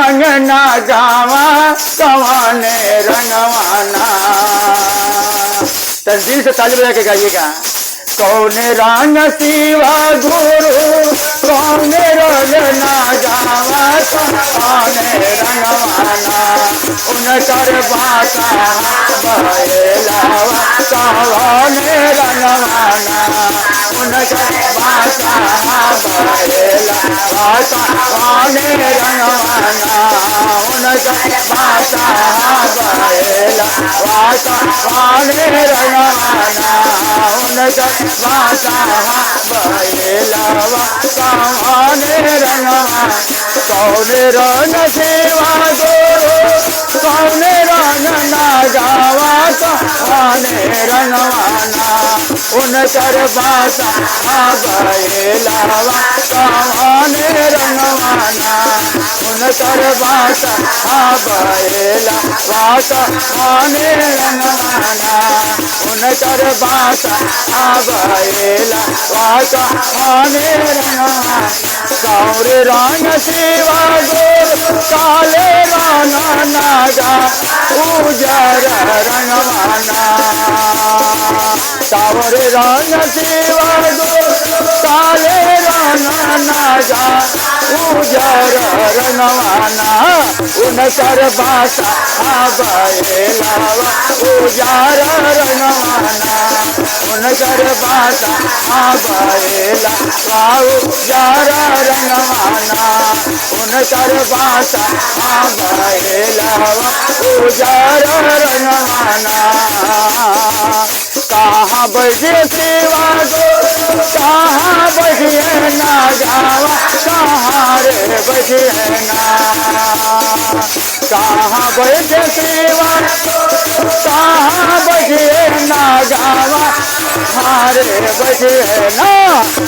रंग ना गावा कवाने रंगवाना। तंजील से ताली बजा के गाइएगा। कौन रंग शिवा गुरु कौन रंग ना गावा कवाने रंगवाना। उनकर बाता बहेलावा कवाने रंगवाना। उनकर बाता बहेलावा कवाने रंगवाना। उनकर बाता बहेलावा कवाने रंगवाना। उनकर बाता बहेलावा कवाने रंगवाना। कौन रंग शिवा गुरु कौन रंग ना गावा कवाने रंगवाना। उनकर बाता बहेलावा कवाने रंगवाना। उनकर बाता बहेलावा कवाने रंगवाना। उनकर बाता बहेलावा कवाने रंगवाना। कौन रंग शिवा गुरु काले रंग नागा उजर रंगवाना। कौन रंग शिवा गुरु काले रंग नागा उजर रंगवाना। उनकर बाता बहेलावा उजर रंगवाना। उनकर बाता बहेलावा उजर रंगवाना। उनकर बाता बहेलावा उजर रंगवाना। कहाँ बजे शिवा गुरु कहाँ बजे ना गावा कहाँ रे बजे ना। कहाँ बजे शिवा कहाँ बजे ना गावा हारे बजे ना।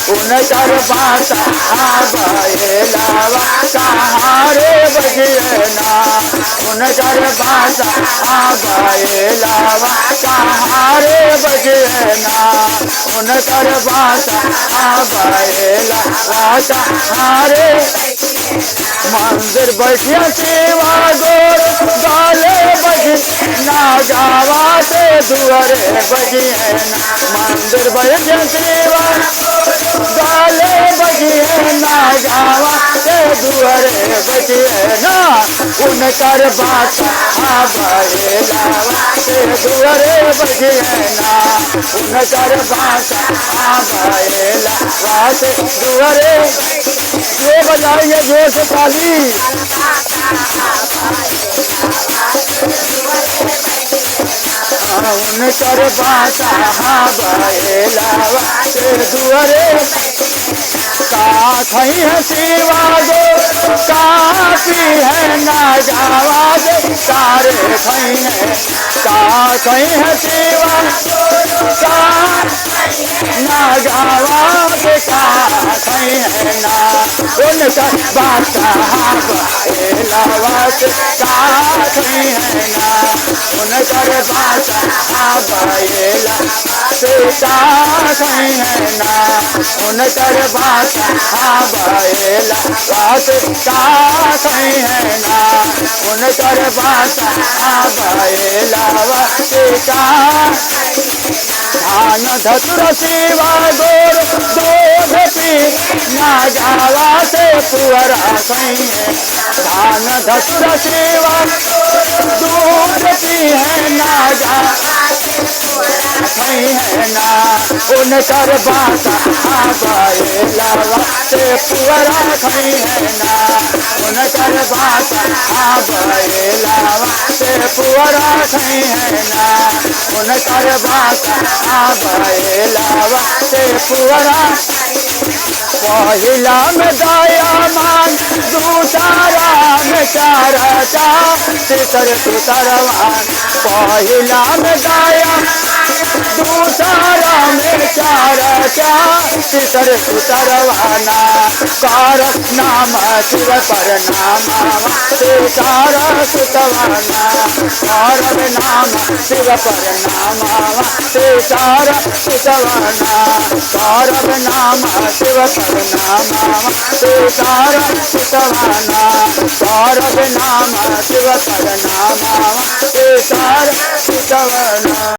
उनकर बाता बहेलावा कहाँ रे बजे ना। उनकर बाता बहेलावा कहाँ रे बजे ना। उनकर बाता बहेलावा कहाँ रे। मंदिर बैठिया शिवा गुरु गाले बजे ना गावा से दुआरे बजे ना। मंदिर बैठिया शिवा गाले बजे ना गावा से दुआरे बजे ना। उनकर बाता बहेलावा से दुआरे बजे ना। उनकर बाता बहेलावा से दुआरे। जो बजाएंगे जोर से ताली। उनकर बाता बहेलावा से दुआरे। का खई है शिवा गुरु काफी है ना गावा दे सारे खई है। का खई है शिवा का ना गावा दे का खई है ना। उनकर बाता बहेलावा से का खई है ना। उनकर बाता बहेलावा से का खई है ना। उनकर बाता बहेलावा से का खई है ना। उनकर बाता बहेलावा से का। धान धतुर शिवा गुरु दूध पी ना गावा से पुअरा खई है। धान धतुर शिवा दूध पी है ना गावा खई है ना। उनकर बाता बहेलावा से पुअरा खई है ना। उनकर बाता बहेलावा से पुअरा खई है ना। उनकर बाता बहेलावा से पुअरा। पहिला में दया मान दूसरा में चारा चा तीसर सुतरवान। पहिला में दया दूसरा में चारा चा तीसर सुतरवाना। कार नाम शिव पर नामा तीसर सुतवाना। कार नाम शिव पर नामा तीसर सुतवाना। कार नाम शिव पर नामा तीसर सुतवाना। तारक नाम शिव कर नाम तार शिवना।